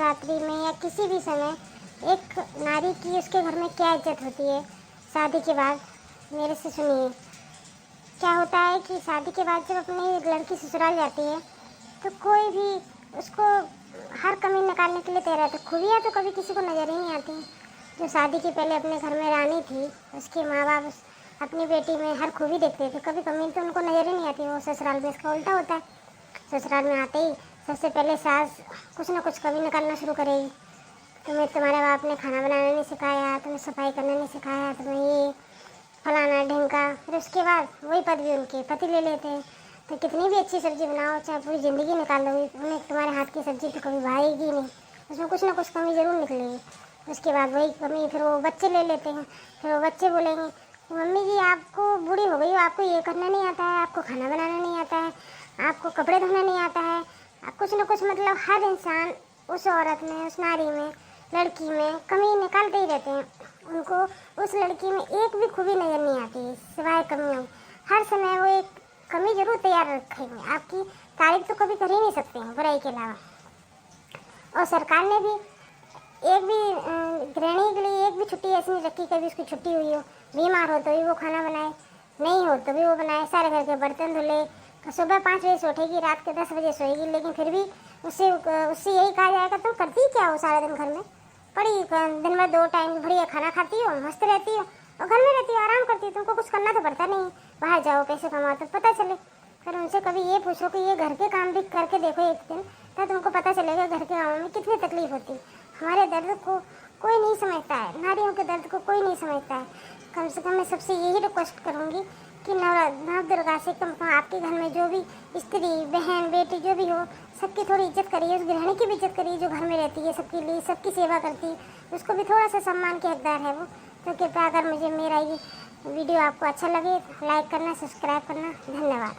नवरात्रि में या किसी भी समय एक नारी की उसके घर में क्या इज्जत होती है शादी के बाद। मेरे से सुनिए, क्या होता है कि शादी के बाद जब अपनी लड़की ससुराल जाती है तो कोई भी उसको हर कमी निकालने के लिए तैयार है। तो खूबियाँ तो कभी किसी को नज़र ही नहीं आती। जो शादी के पहले अपने घर में रानी थी, उसके माँ बाप अपनी बेटी में हर खूबी देखते थे, कभी कमी तो उनको नज़र ही नहीं आती। वो ससुराल में इसका उल्टा होता है। ससुराल में आते ही सबसे पहले सास कुछ ना कुछ कमी निकालना शुरू करेगी। तुम्हें तुम्हारे बाप ने खाना बनाना नहीं सिखाया, तुम्हें सफाई करना नहीं सिखाया, तुम्हें ये फलाना ढिंका। फिर उसके बाद वही पद भी उनके पति ले लेते हैं। तो कितनी भी अच्छी सब्ज़ी बनाओ, चाहे पूरी ज़िंदगी निकाल दो, उन्हें तुम्हारे हाथ की सब्ज़ी तो कभी भाएगी नहीं, उसमें कुछ ना कुछ कमी ज़रूर निकलेगी। उसके बाद वही कमी फिर वो बच्चे ले लेते हैं। फिर वो बच्चे बोलेंगे मम्मी जी आपको बूढ़ी हो गई हो, आपको ये करना नहीं आता है, आपको खाना बनाना नहीं आता है, आपको कपड़े धोना नहीं आता है। कुछ ना कुछ मतलब हर इंसान उस औरत में, उस नारी में, लड़की में कमी निकालते ही रहते हैं। उनको उस लड़की में एक भी खूबी नज़र नहीं आती सिवाय कमियों। हर समय वो एक कमी जरूर तैयार रखेंगे। आपकी तारीफ तो कभी कर ही नहीं सकते हैं बुराई के अलावा। और सरकार ने भी एक भी गृहिणी के लिए एक भी छुट्टी ऐसी नहीं रखी कभी उसकी छुट्टी हुई हो, बीमार हो तो भी वो खाना बनाए, नहीं हो तो भी वो बनाए, सारे घर के बर्तन धुले। सुबह 5 बजे से उठेगी, रात के 10 बजे सोएगी, लेकिन फिर भी उससे यही कहा जाएगा तुम करती क्या हो सारा दिन घर में, पड़ी दिन में 2 टाइम बढ़िया खाना खाती हो, मस्त रहती हो और घर में रहती हो, आराम करती हो, तुमको कुछ करना तो पड़ता नहीं। बाहर जाओ पैसे कमाओ तो पता चले। फिर उनसे कभी ये पूछो कि ये घर के काम भी करके देखो एक दिन, तब तुमको पता चलेगा घर के कामों में कितनी तकलीफ होती है। हमारे दर्द को कोई नहीं समझता है, नारियों के दर्द को कोई नहीं समझता है। कम से कम मैं सबसे यही रिक्वेस्ट करूँगी कि नव दुर्गा से कम आपके घर में जो भी स्त्री बहन बेटी जो भी हो, सबकी थोड़ी इज्जत करिए। उस गृहिणी की भी इज्जत करिए जो घर में रहती है, सबके लिए सबकी सेवा करती है, उसको भी थोड़ा सा सम्मान के हकदार है वो। तो कृपया अगर मुझे मेरा ये वीडियो आपको अच्छा लगे लाइक करना, सब्सक्राइब करना। धन्यवाद।